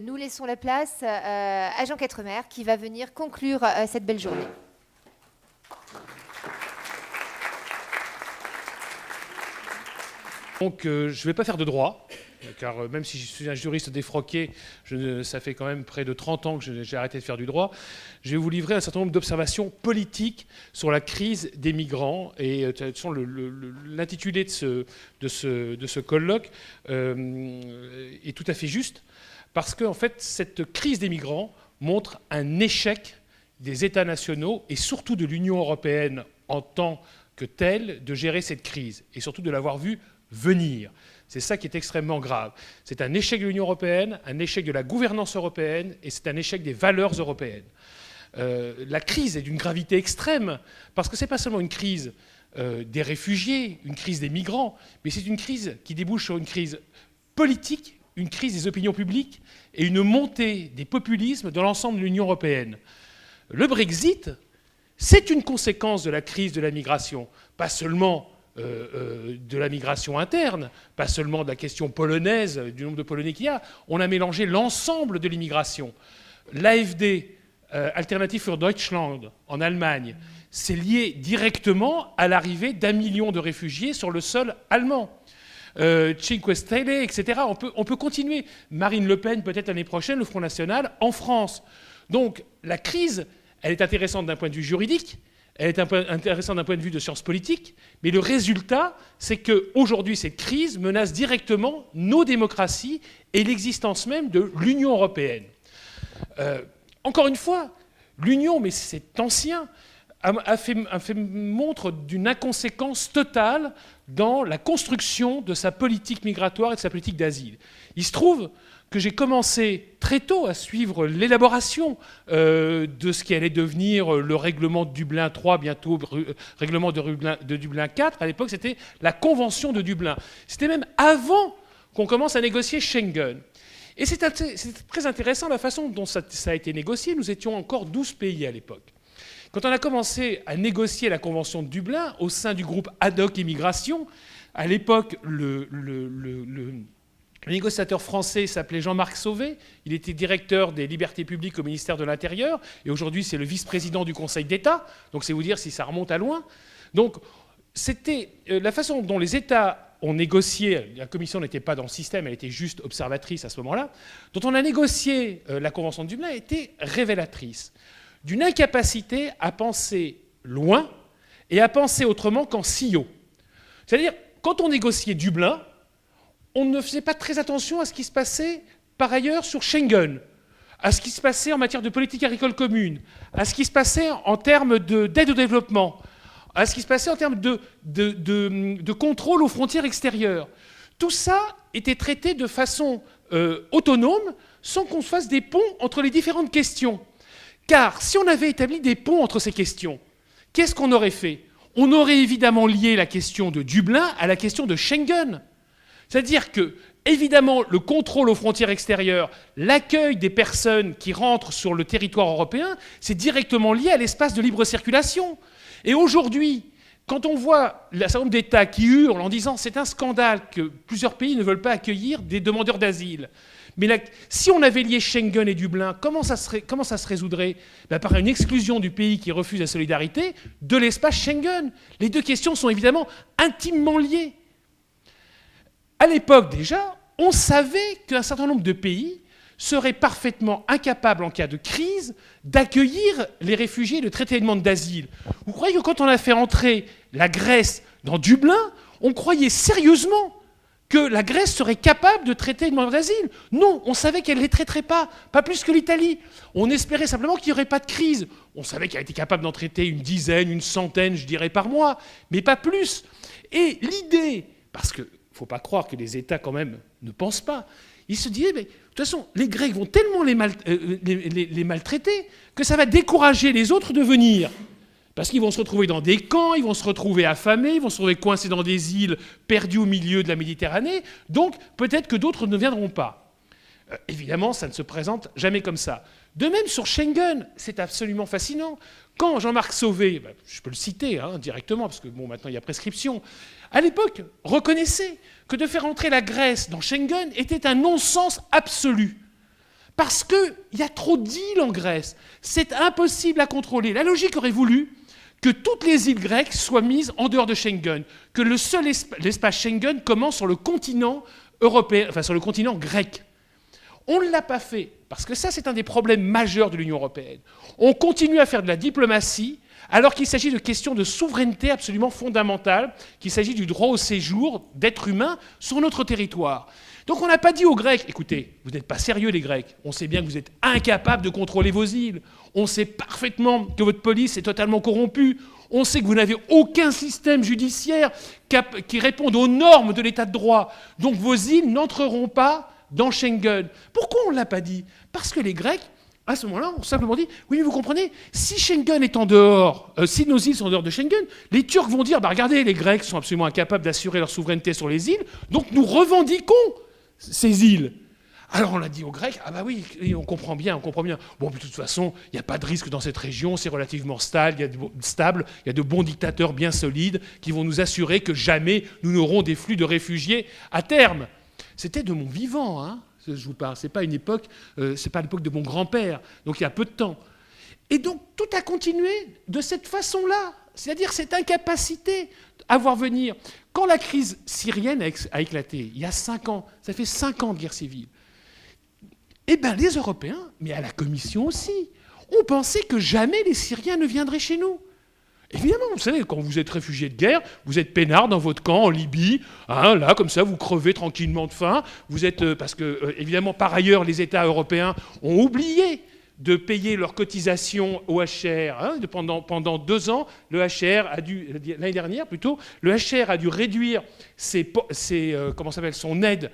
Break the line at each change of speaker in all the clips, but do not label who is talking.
Nous laissons la place à Jean Quatremer qui va venir conclure cette belle journée.
Donc je ne vais pas faire de droit, car même si je suis un juriste défroqué, ça fait quand même près de 30 ans que j'ai arrêté de faire du droit, je vais vous livrer un certain nombre d'observations politiques sur la crise des migrants. Et l'intitulé de ce colloque est tout à fait juste, parce qu'en fait, cette crise des migrants montre un échec des États nationaux et surtout de l'Union européenne en tant que telle de gérer cette crise, et surtout de l'avoir vue venir. C'est ça qui est extrêmement grave. C'est un échec de l'Union européenne, un échec de la gouvernance européenne, et c'est un échec des valeurs européennes. La crise est d'une gravité extrême, parce que ce n'est pas seulement une crise des réfugiés, une crise des migrants, mais c'est une crise qui débouche sur une crise politique, une crise des opinions publiques et une montée des populismes dans l'ensemble de l'Union européenne. Le Brexit, c'est une conséquence de la crise de la migration, pas seulement de la migration interne, pas seulement de la question polonaise, du nombre de Polonais qu'il y a. On a mélangé l'ensemble de l'immigration. L'AfD, Alternative für Deutschland, en Allemagne, c'est lié directement à l'arrivée d'1 million de réfugiés sur le sol allemand. Cinque Stelle, etc. On peut continuer. Marine Le Pen, peut-être l'année prochaine, le Front National, en France. Donc la crise, elle est intéressante d'un point de vue juridique, elle est intéressante d'un point de vue de sciences politiques, mais le résultat, c'est qu'aujourd'hui, cette crise menace directement nos démocraties et l'existence même de l'Union européenne. Encore une fois, l'Union, mais c'est ancien, a fait montre d'une inconséquence totale dans la construction de sa politique migratoire et de sa politique d'asile. Il se trouve que j'ai commencé très tôt à suivre l'élaboration de ce qui allait devenir le règlement de Dublin III, bientôt règlement de Dublin IV. À l'époque, c'était la Convention de Dublin. C'était même avant qu'on commence à négocier Schengen. Et c'est très intéressant la façon dont ça a été négocié. Nous étions encore 12 pays à l'époque. Quand on a commencé à négocier la Convention de Dublin au sein du groupe ad hoc immigration, à l'époque, le négociateur français s'appelait Jean-Marc Sauvé. Il était directeur des libertés publiques au ministère de l'Intérieur. Et aujourd'hui, c'est le vice-président du Conseil d'État. Donc, c'est vous dire si ça remonte à loin. Donc, c'était la façon dont les États ont négocié. La Commission n'était pas dans le système, elle était juste observatrice à ce moment-là. Dont on a négocié la Convention de Dublin était révélatrice d'une incapacité à penser loin et à penser autrement qu'en sillot. C'est-à-dire, quand on négociait Dublin, on ne faisait pas très attention à ce qui se passait par ailleurs sur Schengen, à ce qui se passait en matière de politique agricole commune, à ce qui se passait en termes d'aide au développement, à ce qui se passait en termes de contrôle aux frontières extérieures. Tout ça était traité de façon autonome, sans qu'on se fasse des ponts entre les différentes questions. Car si on avait établi des ponts entre ces questions, qu'est-ce qu'on aurait fait? On aurait évidemment lié la question de Dublin à la question de Schengen. C'est-à-dire que, évidemment, le contrôle aux frontières extérieures, l'accueil des personnes qui rentrent sur le territoire européen, c'est directement lié à l'espace de libre circulation. Et aujourd'hui, quand on voit un certain nombre d'États qui hurlent en disant c'est un scandale que plusieurs pays ne veulent pas accueillir des demandeurs d'asile, mais si on avait lié Schengen et Dublin, comment ça se résoudrait? Par une exclusion du pays qui refuse la solidarité de l'espace Schengen. Les deux questions sont évidemment intimement liées. À l'époque déjà, on savait qu'un certain nombre de pays seraient parfaitement incapables, en cas de crise, d'accueillir les réfugiés et de traiter les demandes d'asile. Vous croyez que quand on a fait entrer la Grèce dans Dublin, on croyait sérieusement que la Grèce serait capable de traiter les demandeurs d'asile? Non, on savait qu'elle ne les traiterait pas plus que l'Italie. On espérait simplement qu'il n'y aurait pas de crise. On savait qu'elle était capable d'en traiter une dizaine, une centaine, je dirais, par mois, mais pas plus. Et l'idée, parce qu'il ne faut pas croire que les États, quand même, ne pensent pas, ils se disaient, mais de toute façon, les Grecs vont tellement les maltraiter que ça va décourager les autres de venir. Parce qu'ils vont se retrouver dans des camps, ils vont se retrouver affamés, ils vont se retrouver coincés dans des îles perdues au milieu de la Méditerranée. Donc, peut-être que d'autres ne viendront pas. Évidemment, ça ne se présente jamais comme ça. De même, sur Schengen, c'est absolument fascinant. Quand Jean-Marc Sauvé, je peux le citer directement, parce que maintenant il y a prescription, à l'époque, reconnaissait que de faire entrer la Grèce dans Schengen était un non-sens absolu. Parce qu'il y a trop d'îles en Grèce. C'est impossible à contrôler. La logique aurait voulu que toutes les îles grecques soient mises en dehors de Schengen, que le seul l'espace Schengen commence sur le continent européen, enfin sur le continent grec. On ne l'a pas fait, parce que ça, c'est un des problèmes majeurs de l'Union européenne. On continue à faire de la diplomatie, alors qu'il s'agit de questions de souveraineté absolument fondamentales, qu'il s'agit du droit au séjour d'êtres humains sur notre territoire. Donc on n'a pas dit aux Grecs, écoutez, vous n'êtes pas sérieux les Grecs, on sait bien que vous êtes incapables de contrôler vos îles, on sait parfaitement que votre police est totalement corrompue, on sait que vous n'avez aucun système judiciaire qui réponde aux normes de l'état de droit, donc vos îles n'entreront pas dans Schengen. Pourquoi on ne l'a pas dit? Parce que les Grecs, à ce moment-là, ont simplement dit, oui mais vous comprenez, si Schengen est en dehors, si nos îles sont en dehors de Schengen, les Turcs vont dire, bah regardez, les Grecs sont absolument incapables d'assurer leur souveraineté sur les îles, donc nous revendiquons ces îles. Alors on a dit aux Grecs, ah bah oui, on comprend bien. Bon, de toute façon, il n'y a pas de risque dans cette région, c'est relativement stable, il y a de bons dictateurs bien solides qui vont nous assurer que jamais nous n'aurons des flux de réfugiés à terme. C'était de mon vivant, hein, je vous parle. C'est pas l'époque de mon grand-père, donc il y a peu de temps. Et donc tout a continué de cette façon-là, c'est-à-dire cette incapacité à voir venir. Quand la crise syrienne a éclaté, il y a 5 ans, ça fait 5 ans de guerre civile, eh bien les Européens, mais à la Commission aussi, ont pensé que jamais les Syriens ne viendraient chez nous. Évidemment, vous savez, quand vous êtes réfugié de guerre, vous êtes peinard dans votre camp en Libye, hein, là, comme ça, vous crevez tranquillement de faim. Vous êtes, parce que, évidemment, par ailleurs, les États européens ont oublié de payer leurs cotisations au HR. Hein, pendant 2 ans, le HR a dû, l'année dernière plutôt, le HR a dû réduire son aide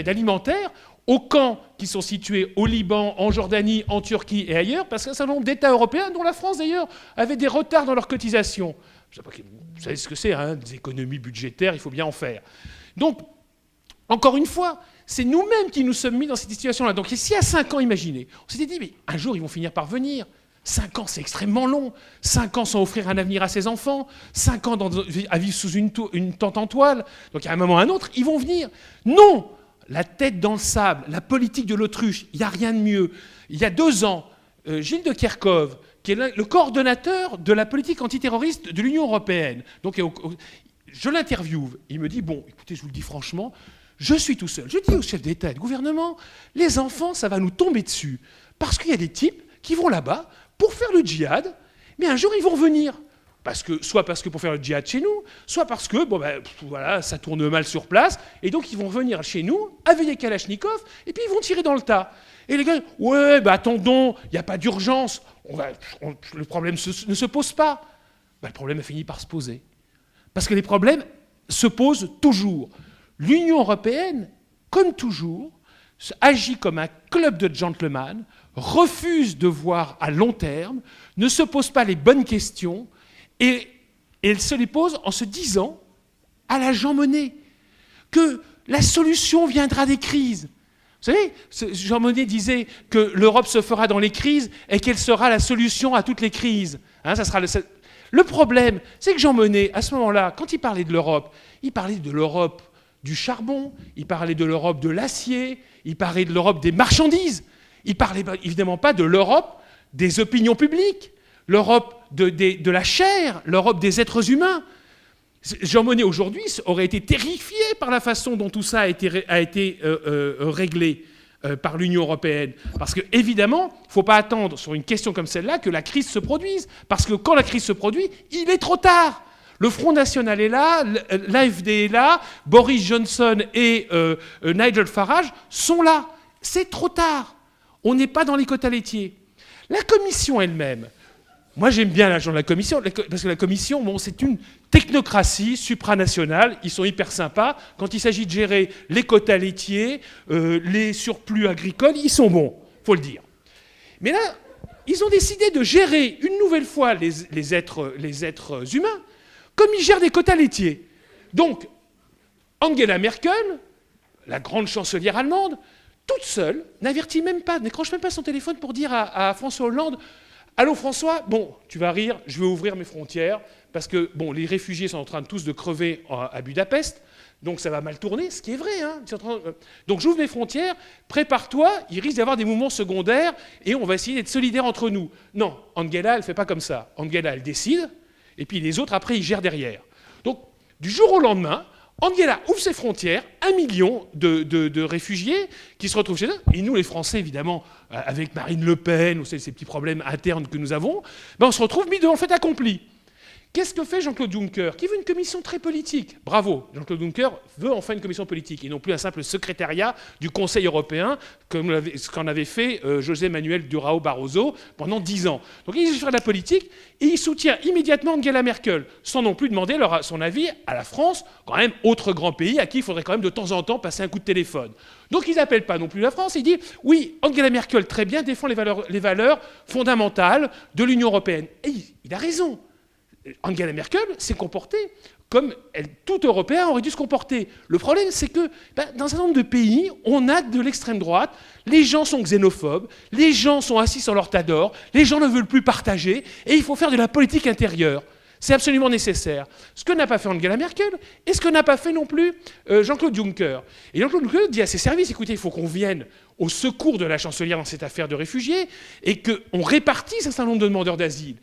alimentaire aux camps qui sont situés au Liban, en Jordanie, en Turquie et ailleurs, parce qu'un certain nombre d'États européens, dont la France d'ailleurs, avaient des retards dans leurs cotisations. Vous savez ce que c'est, hein, des économies budgétaires, il faut bien en faire. Donc, encore une fois, c'est nous-mêmes qui nous sommes mis dans cette situation-là. Donc ici, à 5 ans, imaginez, on s'était dit, mais un jour, ils vont finir par venir. 5 ans, c'est extrêmement long. 5 ans sans offrir un avenir à ses enfants. 5 ans à vivre sous une tente en toile. Donc à un moment ou à un autre, ils vont venir. Non! La tête dans le sable, la politique de l'autruche, il n'y a rien de mieux. Il y a 2 ans, Gilles de Kerchove, qui est le coordonnateur de la politique antiterroriste de l'Union européenne, donc je l'interviewe. Il me dit, bon, écoutez, je vous le dis franchement, je suis tout seul. Je dis au chef d'État et de gouvernement, les enfants, ça va nous tomber dessus. Parce qu'il y a des types qui vont là-bas pour faire le djihad, mais un jour, ils vont revenir. Soit parce que pour faire le djihad chez nous, soit parce que voilà, ça tourne mal sur place, et donc ils vont venir chez nous avec des kalachnikovs, et puis ils vont tirer dans le tas. Et les gars, ouais, attendons, il n'y a pas d'urgence, le problème ne se pose pas. Le problème a fini par se poser. Parce que les problèmes se posent toujours. L'Union européenne, comme toujours, agit comme un club de gentlemen, refuse de voir à long terme, ne se pose pas les bonnes questions, et elle se les pose en se disant, à la Jean Monnet, que la solution viendra des crises. Vous savez, Jean Monnet disait que l'Europe se fera dans les crises et qu'elle sera la solution à toutes les crises. Hein, le problème, c'est que Jean Monnet, à ce moment-là, quand il parlait de l'Europe, il parlait de l'Europe du charbon, il parlait de l'Europe de l'acier, il parlait de l'Europe des marchandises. Il ne parlait évidemment pas de l'Europe des opinions publiques, l'Europe de la chair, l'Europe des êtres humains. Jean Monnet, aujourd'hui, aurait été terrifié par la façon dont tout ça a été réglé par l'Union européenne. Parce qu'évidemment, il ne faut pas attendre sur une question comme celle-là que la crise se produise. Parce que quand la crise se produit, il est trop tard. Le Front National est là, l'AfD est là, Boris Johnson et Nigel Farage sont là. C'est trop tard. On n'est pas dans les quotas laitiers. La Commission elle-même, moi j'aime bien l'agent de la Commission, parce que la Commission, bon, c'est une technocratie supranationale, ils sont hyper sympas. Quand il s'agit de gérer les quotas laitiers, les surplus agricoles, ils sont bons, il faut le dire. Mais là, ils ont décidé de gérer une nouvelle fois les êtres humains comme ils gèrent des quotas laitiers. Donc, Angela Merkel, la grande chancelière allemande, toute seule, n'avertit même pas, n'écroche même pas son téléphone pour dire à François Hollande, « Allô François, bon, tu vas rire, je vais ouvrir mes frontières, parce que bon, les réfugiés sont en train tous de crever à Budapest, Donc ça va mal tourner, ce qui est vrai. Hein. Donc j'ouvre mes frontières, prépare-toi, il risque d'y avoir des mouvements secondaires et on va essayer d'être solidaires entre nous. Non, Angela, elle ne fait pas comme ça. Angela, elle décide, et puis les autres, après, ils gèrent derrière. Donc du jour au lendemain, Angela ouvre ses frontières, 1 million de réfugiés qui se retrouvent chez eux. Et nous, les Français, évidemment, avec Marine Le Pen, ou ces petits problèmes internes que nous avons, ben on se retrouve mis devant le fait accompli. Qu'est-ce que fait Jean-Claude Juncker? Qui veut une commission très politique. Bravo, Jean-Claude Juncker veut enfin une commission politique, et non plus un simple secrétariat du Conseil européen, comme ce qu'en avait fait José Manuel Durão Barroso pendant 10 ans. Donc il veut faire de la politique, et il soutient immédiatement Angela Merkel, sans non plus demander son avis à la France, quand même autre grand pays à qui il faudrait quand même de temps en temps passer un coup de téléphone. Donc ils n'appellent pas non plus la France, ils disent « Oui, Angela Merkel, très bien, défend les valeurs fondamentales de l'Union européenne. » Et il a raison. Angela Merkel s'est comportée comme tout Européen aurait dû se comporter. Le problème, c'est que dans un certain nombre de pays, on a de l'extrême droite, les gens sont xénophobes, les gens sont assis sur leur tas d'or, les gens ne veulent plus partager, et il faut faire de la politique intérieure. C'est absolument nécessaire. Ce que n'a pas fait Angela Merkel, et ce que n'a pas fait non plus Jean-Claude Juncker. Et Jean-Claude Juncker dit à ses services, écoutez, il faut qu'on vienne au secours de la chancelière dans cette affaire de réfugiés, et qu'on répartisse un certain nombre de demandeurs d'asile.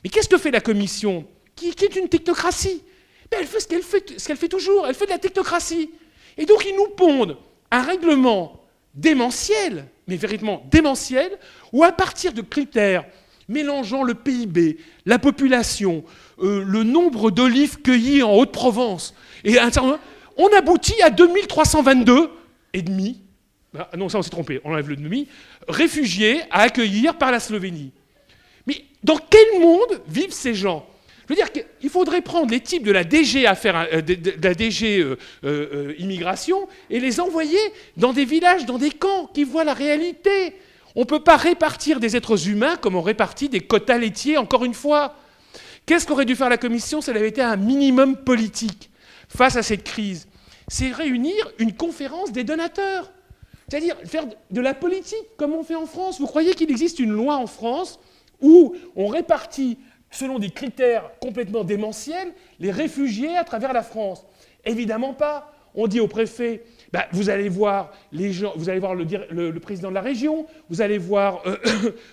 Mais qu'est-ce que fait la Commission, qui est une technocratie? Elle fait ce qu'elle fait toujours, elle fait de la technocratie. Et donc ils nous pondent un règlement démentiel, mais véritablement démentiel, où à partir de critères mélangeant le PIB, la population, le nombre d'olives cueillies en Haute-Provence, et on aboutit à 2322 et demi, non ça on s'est trompé, on enlève le demi, réfugiés à accueillir par la Slovénie. Mais dans quel monde vivent ces gens? Je veux dire qu'il faudrait prendre les types de la DG, immigration et les envoyer dans des villages, dans des camps, qui voient la réalité. On ne peut pas répartir des êtres humains comme on répartit des quotas laitiers, encore une fois. Qu'est-ce qu'aurait dû faire la Commission si elle avait été un minimum politique face à cette crise? C'est réunir une conférence des donateurs. C'est-à-dire faire de la politique comme on fait en France. Vous croyez qu'il existe une loi en France où on répartit, selon des critères complètement démentiels, les réfugiés à travers la France? Évidemment pas. On dit au préfet, vous allez voir les gens, vous allez voir le président de la région, vous allez voir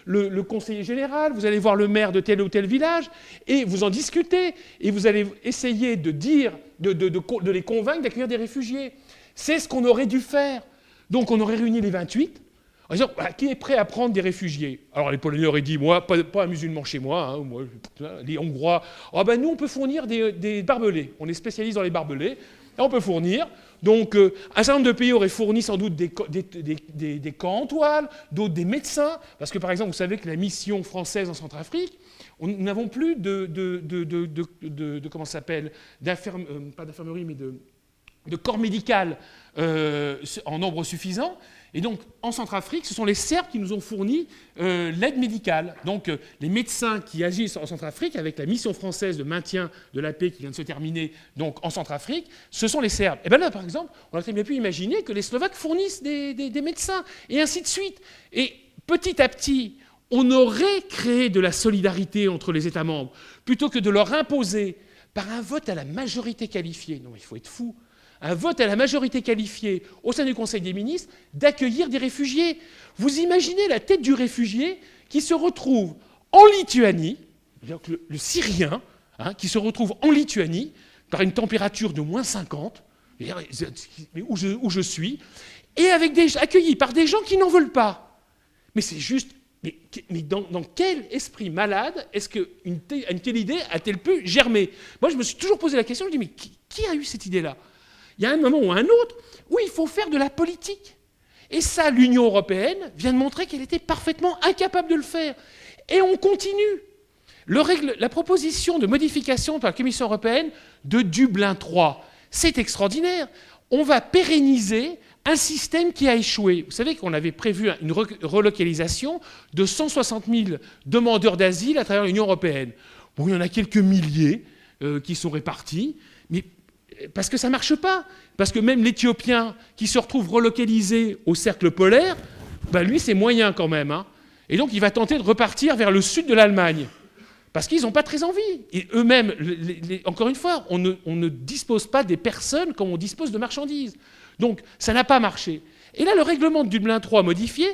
le conseiller général, vous allez voir le maire de tel ou tel village, et vous en discutez, et vous allez essayer de les convaincre d'accueillir des réfugiés. C'est ce qu'on aurait dû faire. Donc on aurait réuni les 28, en disant, qui est prêt à prendre des réfugiés? Alors les Polonais auraient dit, moi, pas un musulman chez moi, hein, les Hongrois, nous on peut fournir des barbelés, on est spécialiste dans les barbelés, et on peut fournir. Donc un certain nombre de pays auraient fourni sans doute des camps en toile, d'autres des médecins, parce que par exemple, vous savez que la mission française en Centrafrique, nous n'avons plus comment ça s'appelle, pas d'infirmerie, mais de corps médical en nombre suffisant. Et donc, en Centrafrique, ce sont les Serbes qui nous ont fourni l'aide médicale. Donc, les médecins qui agissent en Centrafrique, avec la mission française de maintien de la paix qui vient de se terminer donc, en Centrafrique, ce sont les Serbes. Et bien là, par exemple, on a très bien pu imaginer que les Slovaques fournissent des médecins, et ainsi de suite. Et petit à petit, on aurait créé de la solidarité entre les États membres, plutôt que de leur imposer, par un vote à la majorité qualifiée. Non, il faut être fou. Un vote à la majorité qualifiée au sein du Conseil des ministres d'accueillir des réfugiés. Vous imaginez la tête du réfugié qui se retrouve en Lituanie, le Syrien, qui se retrouve en Lituanie, par une température de moins 50, où je suis, et accueilli par des gens qui n'en veulent pas. Mais c'est juste... Mais dans quel esprit malade est-ce qu'une telle idée a-t-elle pu germer? Moi, je me suis toujours posé la question, je me dis, mais qui a eu cette idée-là? Il y a un moment ou un autre où il faut faire de la politique. Et ça, l'Union européenne vient de montrer qu'elle était parfaitement incapable de le faire. Et on continue. La proposition de modification par la Commission européenne de Dublin III, c'est extraordinaire. On va pérenniser un système qui a échoué. Vous savez qu'on avait prévu une relocalisation de 160 000 demandeurs d'asile à travers l'Union européenne. Bon, il y en a quelques milliers qui sont répartis, mais parce que ça ne marche pas. Parce que même l'Éthiopien qui se retrouve relocalisé au cercle polaire, lui, c'est moyen quand même. Et donc, il va tenter de repartir vers le sud de l'Allemagne. Parce qu'ils n'ont pas très envie. Et eux-mêmes, encore une fois, on ne dispose pas des personnes comme on dispose de marchandises. Donc, ça n'a pas marché. Et là, le règlement de Dublin III modifié,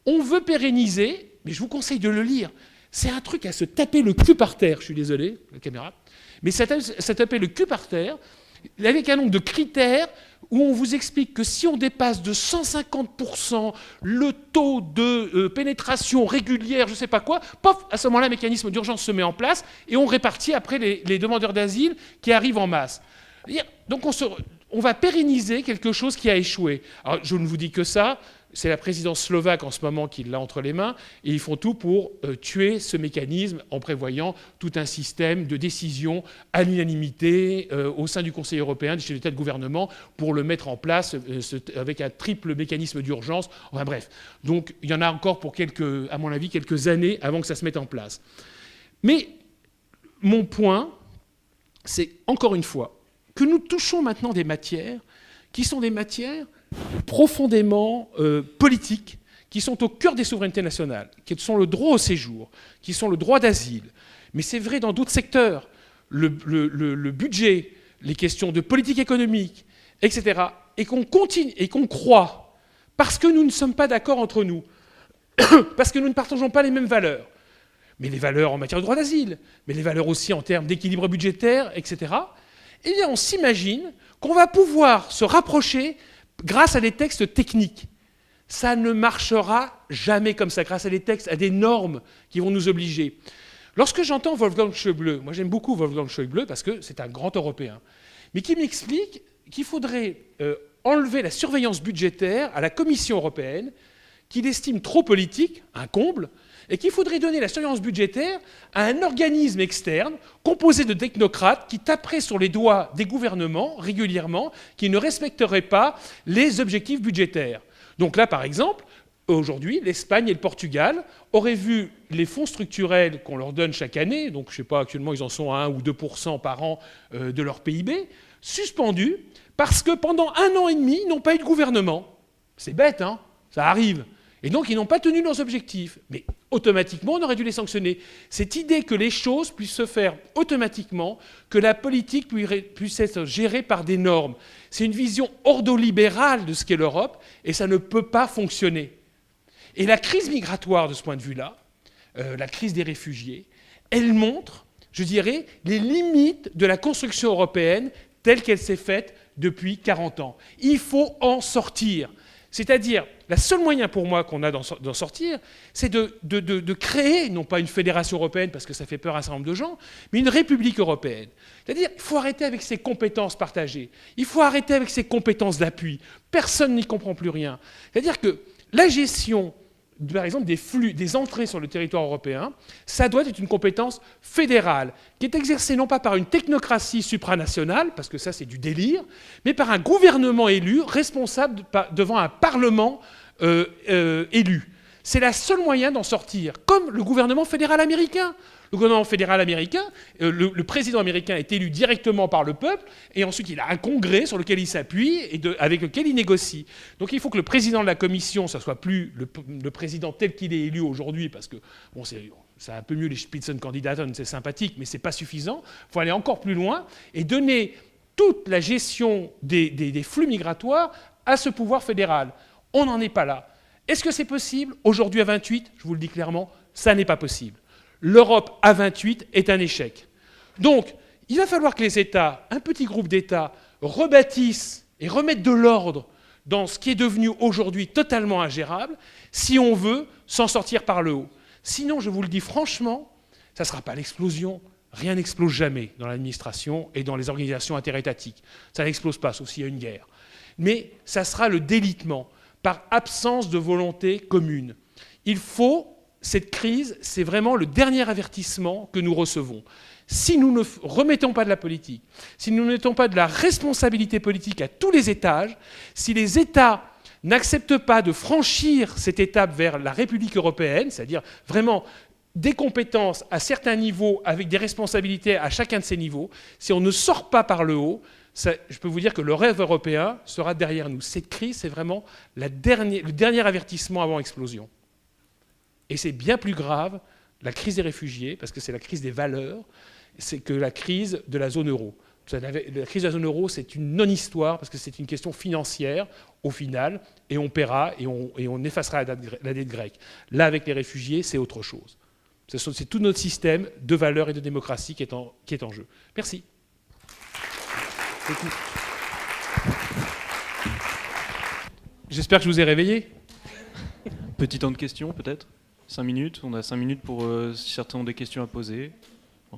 on veut pérenniser, mais je vous conseille de le lire. C'est un truc à se taper le cul par terre, je suis désolé, la caméra, mais ça taper le cul par terre, avec un nombre de critères où on vous explique que si on dépasse de 150% le taux de pénétration régulière, je ne sais pas quoi, pof, à ce moment-là, un mécanisme d'urgence se met en place et on répartit après les demandeurs d'asile qui arrivent en masse. Donc on va pérenniser quelque chose qui a échoué. Alors, je ne vous dis que ça. C'est la présidence slovaque en ce moment qui l'a entre les mains, et ils font tout pour tuer ce mécanisme en prévoyant tout un système de décision à l'unanimité au sein du Conseil européen, des chefs d'État et de gouvernement, pour le mettre en place avec un triple mécanisme d'urgence. Enfin bref, donc il y en a encore pour à mon avis, quelques années avant que ça se mette en place. Mais mon point, c'est encore une fois que nous touchons maintenant des matières qui sont des matières profondément politiques, qui sont au cœur des souverainetés nationales, qui sont le droit au séjour, qui sont le droit d'asile. Mais c'est vrai dans d'autres secteurs. Le budget, les questions de politique économique, etc. Et qu'on continue, et qu'on croit, parce que nous ne sommes pas d'accord entre nous, parce que nous ne partageons pas les mêmes valeurs, mais les valeurs en matière de droit d'asile, mais les valeurs aussi en termes d'équilibre budgétaire, etc., eh bien on s'imagine qu'on va pouvoir se rapprocher grâce à des textes techniques. Ça ne marchera jamais comme ça, grâce à des textes, à des normes qui vont nous obliger. Lorsque j'entends Wolfgang Schäuble, moi j'aime beaucoup Wolfgang Schäuble parce que c'est un grand Européen, mais qui m'explique qu'il faudrait enlever la surveillance budgétaire à la Commission européenne, qu'il estime trop politique, un comble, et qu'il faudrait donner la surveillance budgétaire à un organisme externe composé de technocrates qui taperaient sur les doigts des gouvernements régulièrement, qui ne respecteraient pas les objectifs budgétaires. Donc là, par exemple, aujourd'hui, l'Espagne et le Portugal auraient vu les fonds structurels qu'on leur donne chaque année, donc je ne sais pas, actuellement ils en sont à 1 ou 2% par an de leur PIB, suspendus parce que pendant 1 an et demi, ils n'ont pas eu de gouvernement. C'est bête, hein ? Ça arrive. Et donc, ils n'ont pas tenu leurs objectifs. Mais automatiquement, on aurait dû les sanctionner. Cette idée que les choses puissent se faire automatiquement, que la politique puisse être gérée par des normes, c'est une vision ordolibérale de ce qu'est l'Europe, et ça ne peut pas fonctionner. Et la crise migratoire, de ce point de vue-là, la crise des réfugiés, elle montre, je dirais, les limites de la construction européenne telle qu'elle s'est faite depuis 40 ans. Il faut en sortir. C'est-à-dire, le seul moyen pour moi qu'on a d'en sortir, c'est de créer, non pas une fédération européenne, parce que ça fait peur à un certain nombre de gens, mais une république européenne. C'est-à-dire, il faut arrêter avec ces compétences partagées. Il faut arrêter avec ces compétences d'appui. Personne n'y comprend plus rien. C'est-à-dire que la gestion, par exemple, des flux, des entrées sur le territoire européen, ça doit être une compétence fédérale, qui est exercée non pas par une technocratie supranationale, parce que ça c'est du délire, mais par un gouvernement élu, responsable devant un parlement élu. C'est le seul moyen d'en sortir, comme le gouvernement fédéral américain. Le gouvernement fédéral américain, le président américain est élu directement par le peuple, et ensuite il a un congrès sur lequel il s'appuie et avec lequel il négocie. Donc il faut que le président de la commission, ça soit plus le président tel qu'il est élu aujourd'hui, parce que bon, c'est un peu mieux les Spitzenkandidaten, c'est sympathique, mais c'est pas suffisant. Il faut aller encore plus loin et donner toute la gestion des flux migratoires à ce pouvoir fédéral. On n'en est pas là. Est-ce que c'est possible ? Aujourd'hui à 28, je vous le dis clairement, ça n'est pas possible. L'Europe à 28 est un échec. Donc, il va falloir que les États, un petit groupe d'États, rebâtissent et remettent de l'ordre dans ce qui est devenu aujourd'hui totalement ingérable, si on veut s'en sortir par le haut. Sinon, je vous le dis franchement, ça ne sera pas l'explosion. Rien n'explose jamais dans l'administration et dans les organisations interétatiques. Ça n'explose pas, sauf s'il y a une guerre. Mais ça sera le délitement, par absence de volonté commune. Il faut... Cette crise, c'est vraiment le dernier avertissement que nous recevons. Si nous ne remettons pas de la politique, si nous ne mettons pas de la responsabilité politique à tous les étages, si les États n'acceptent pas de franchir cette étape vers la République européenne, c'est-à-dire vraiment des compétences à certains niveaux avec des responsabilités à chacun de ces niveaux, si on ne sort pas par le haut, je peux vous dire que le rêve européen sera derrière nous. Cette crise, c'est vraiment le dernier avertissement avant explosion. Et c'est bien plus grave la crise des réfugiés, parce que c'est la crise des valeurs, c'est que la crise de la zone euro. La crise de la zone euro, c'est une non-histoire, parce que c'est une question financière, au final, et on paiera, et on effacera la dette grecque. Là, avec les réfugiés, c'est autre chose. C'est tout notre système de valeurs et de démocratie qui est en jeu. Merci. J'espère que je vous ai réveillé.
Petit temps de questions, peut-être 5 minutes. On a 5 minutes pour si certains ont des questions à poser.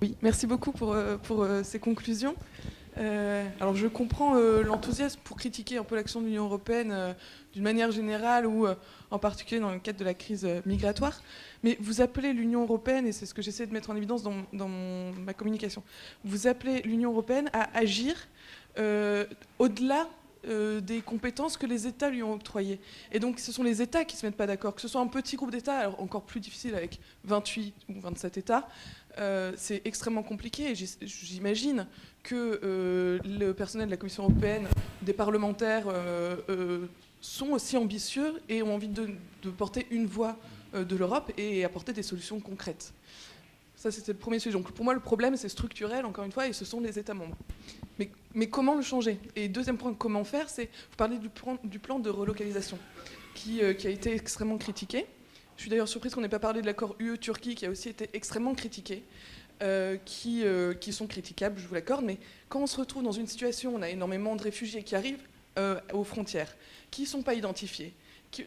Oui, merci beaucoup pour ces conclusions. Alors je comprends l'enthousiasme pour critiquer un peu l'action de l'Union européenne d'une manière générale ou en particulier dans le cadre de la crise migratoire. Mais vous appelez l'Union européenne, et c'est ce que j'essaie de mettre en évidence dans ma communication, vous appelez l'Union européenne à agir au-delà des compétences que les États lui ont octroyées. Et donc ce sont les États qui ne se mettent pas d'accord. Que ce soit un petit groupe d'États, alors encore plus difficile avec 28 ou 27 États, c'est extrêmement compliqué. Et j'imagine que le personnel de la Commission européenne, des parlementaires, sont aussi ambitieux et ont envie de porter une voix de l'Europe et apporter des solutions concrètes. Ça, c'était le premier sujet. Donc pour moi, le problème, c'est structurel, encore une fois, et ce sont les États membres. Mais comment le changer? Et deuxième point, comment faire, c'est, vous parlez du plan de relocalisation, qui a été extrêmement critiqué. Je suis d'ailleurs surprise qu'on n'ait pas parlé de l'accord UE-Turquie, qui a aussi été extrêmement critiqué, qui sont critiquables, je vous l'accorde, mais quand on se retrouve dans une situation où on a énormément de réfugiés qui arrivent aux frontières, qui ne sont pas identifiés,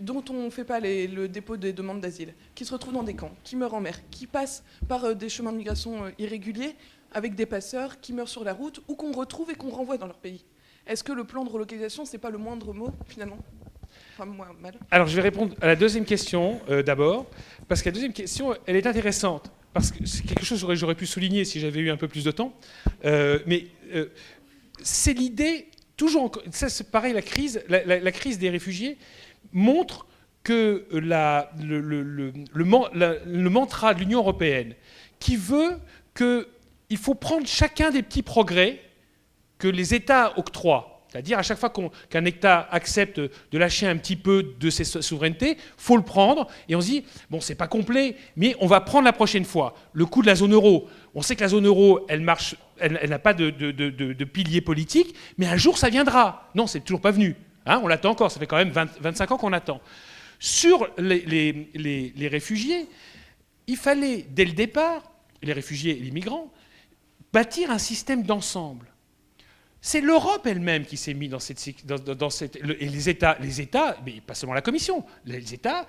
dont on ne fait pas le dépôt des demandes d'asile, qui se retrouvent dans des camps, qui meurent en mer, qui passent par des chemins de migration irréguliers, avec des passeurs qui meurent sur la route, ou qu'on retrouve et qu'on renvoie dans leur pays. Est-ce que le plan de relocalisation, ce n'est pas le moindre mot, finalement? Enfin, moi, mal.
Alors, je vais répondre à la deuxième question d'abord, parce que la deuxième question, elle est intéressante, parce que c'est quelque chose que j'aurais pu souligner si j'avais eu un peu plus de temps. Mais c'est l'idée, toujours, ça c'est pareil, la crise des réfugiés montre que le mantra de l'Union européenne, qui veut qu'il faut prendre chacun des petits progrès que les États octroient. C'est-à-dire, à chaque fois qu'un État accepte de lâcher un petit peu de ses souverainetés, il faut le prendre. Et on se dit, bon, c'est pas complet, mais on va prendre la prochaine fois. Le coup de la zone euro. On sait que la zone euro, elle marche, elle n'a pas de pilier politique, mais un jour, ça viendra. Non, c'est toujours pas venu. Hein, on l'attend encore. Ça fait quand même 25 ans qu'on attend. Sur les réfugiés, il fallait, dès le départ, les réfugiés et les migrants, bâtir un système d'ensemble. C'est l'Europe elle-même qui s'est mise dans cette... Et les États, mais pas seulement la Commission, les États,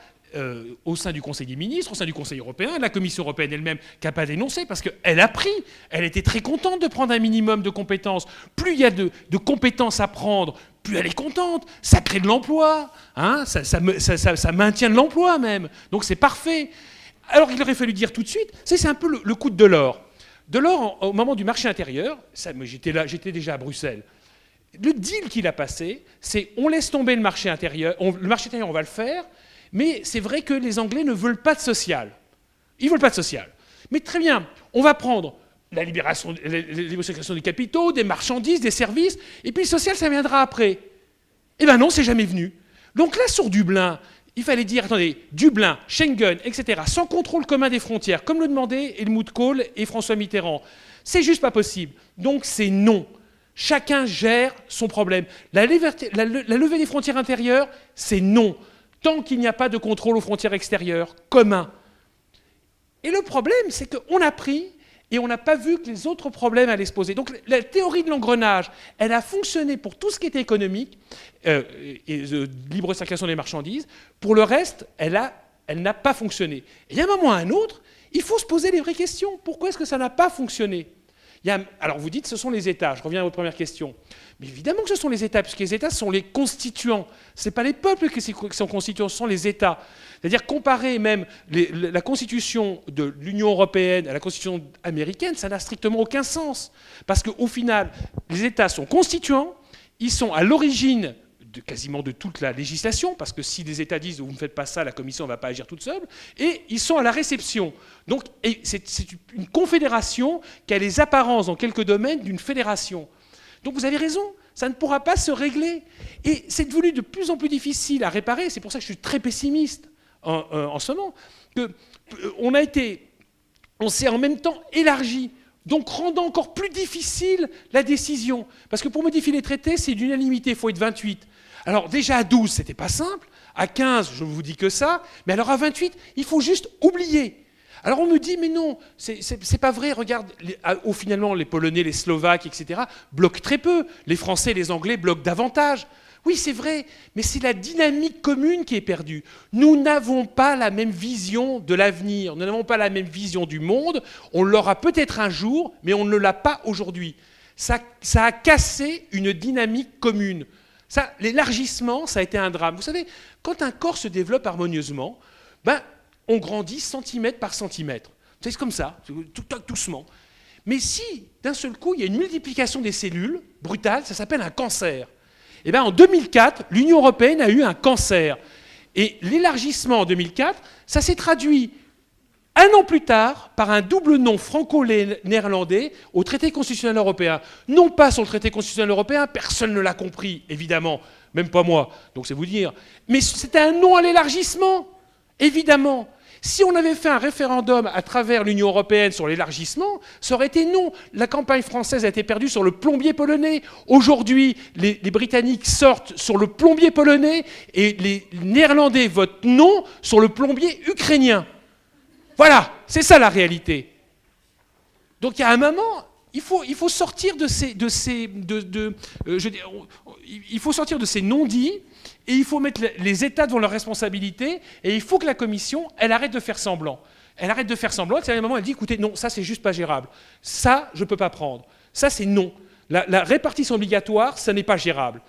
au sein du Conseil des ministres, au sein du Conseil européen, la Commission européenne elle-même qui n'a pas dénoncé, parce qu'elle a pris, elle était très contente de prendre un minimum de compétences. Plus il y a de compétences à prendre, plus elle est contente. Ça crée de l'emploi, hein, ça maintient de l'emploi même. Donc c'est parfait. Alors il aurait fallu dire tout de suite, c'est un peu le coup de Delors. Delors, au moment du marché intérieur, j'étais déjà à Bruxelles, le deal qu'il a passé, c'est on laisse tomber le marché intérieur, le marché intérieur on va le faire, mais c'est vrai que les Anglais ne veulent pas de social. Ils ne veulent pas de social. Mais très bien, on va prendre la libération des capitaux, des marchandises, des services, et puis le social, ça viendra après. Eh bien non, c'est jamais venu. Donc là, sur Dublin, il fallait dire, attendez, Dublin, Schengen, etc., sans contrôle commun des frontières, comme le demandaient Helmut Kohl et François Mitterrand. C'est juste pas possible. Donc c'est non. Chacun gère son problème. La levée des frontières intérieures, c'est non. Tant qu'il n'y a pas de contrôle aux frontières extérieures, commun. Et le problème, c'est qu'on a pris et on n'a pas vu que les autres problèmes allaient se poser. Donc la théorie de l'engrenage, elle a fonctionné pour tout ce qui était économique, libre circulation des marchandises. Pour le reste, elle n'a pas fonctionné. Et à un moment ou à un autre, il faut se poser les vraies questions. Pourquoi est-ce que ça n'a pas fonctionné? Alors vous dites, ce sont les États. Je reviens à votre première question. Mais évidemment que ce sont les États, puisque les États sont les constituants. Ce n'est pas les peuples qui sont constituants, ce sont les États. C'est-à-dire comparer même la constitution de l'Union européenne à la constitution américaine, ça n'a strictement aucun sens. Parce qu'au final, les États sont constituants, ils sont à l'origine quasiment de toute la législation, parce que si les États disent « vous ne faites pas ça, la Commission ne va pas agir toute seule », et ils sont à la réception. Donc c'est une confédération qui a les apparences dans quelques domaines d'une fédération. Donc vous avez raison, ça ne pourra pas se régler. Et c'est devenu de plus en plus difficile à réparer, c'est pour ça que je suis très pessimiste en ce moment, qu'on a été on s'est en même temps élargi, donc rendant encore plus difficile la décision. Parce que pour modifier les traités, c'est d'unanimité, il faut être 28. Alors déjà à 12, c'était pas simple, à 15, je ne vous dis que ça, mais alors à 28, il faut juste oublier. Alors on me dit, mais non, c'est pas vrai, regarde, finalement les Polonais, les Slovaques, etc., bloquent très peu, les Français et les Anglais bloquent davantage. Oui, c'est vrai, mais c'est la dynamique commune qui est perdue. Nous n'avons pas la même vision de l'avenir, nous n'avons pas la même vision du monde, on l'aura peut-être un jour, mais on ne l'a pas aujourd'hui. Ça a cassé une dynamique commune. L'élargissement, ça a été un drame. Vous savez, quand un corps se développe harmonieusement, on grandit centimètre par centimètre. C'est comme ça, tout doucement. Mais si, d'un seul coup, il y a une multiplication des cellules brutale, ça s'appelle un cancer. Eh bien, en 2004, l'Union européenne a eu un cancer. Et l'élargissement en 2004, ça s'est traduit un an plus tard par un double non franco-néerlandais au traité constitutionnel européen. Non pas sur le traité constitutionnel européen, personne ne l'a compris, évidemment, même pas moi, donc c'est vous dire. Mais c'était un non à l'élargissement, évidemment. Si on avait fait un référendum à travers l'Union européenne sur l'élargissement, ça aurait été non. La campagne française a été perdue sur le plombier polonais. Aujourd'hui, les Britanniques sortent sur le plombier polonais et les Néerlandais votent non sur le plombier ukrainien. Voilà, c'est ça la réalité. Donc il y a un moment, il faut sortir de ces non-dits. Et il faut mettre les États devant leurs responsabilités, et il faut que la Commission, elle arrête de faire semblant. Elle arrête de faire semblant, et à un moment, elle dit, écoutez, non, ça, c'est juste pas gérable. Ça, je ne peux pas prendre. Ça, c'est non. La répartition obligatoire, ça n'est pas gérable.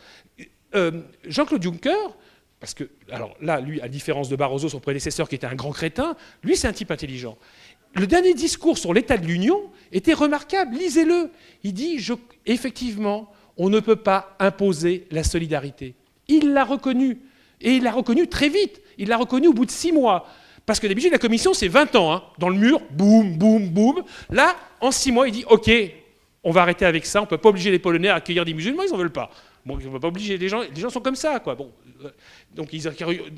Jean-Claude Juncker, parce que, alors là, lui, à différence de Barroso, son prédécesseur, qui était un grand crétin, lui, c'est un type intelligent. Le dernier discours sur l'état de l'Union était remarquable, lisez-le. Il dit, effectivement, on ne peut pas imposer la solidarité. Il l'a reconnu. Et il l'a reconnu très vite. Il l'a reconnu au bout de 6 mois. Parce que d'habitude, la Commission, c'est 20 ans. Hein, dans le mur, boum, boum, boum. Là, en 6 mois, il dit, OK, on va arrêter avec ça. On ne peut pas obliger les Polonais à accueillir des musulmans, ils n'en veulent pas. Bon, on ne peut pas obliger les gens sont comme ça, quoi. Bon, donc,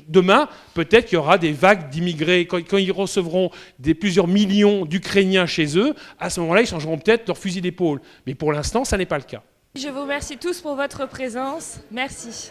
demain, peut-être qu'il y aura des vagues d'immigrés. Quand ils recevront plusieurs millions d'Ukrainiens chez eux, à ce moment-là, ils changeront peut-être leur fusil d'épaule. Mais pour l'instant, ça n'est pas le cas.
Je vous remercie tous pour votre présence. Merci.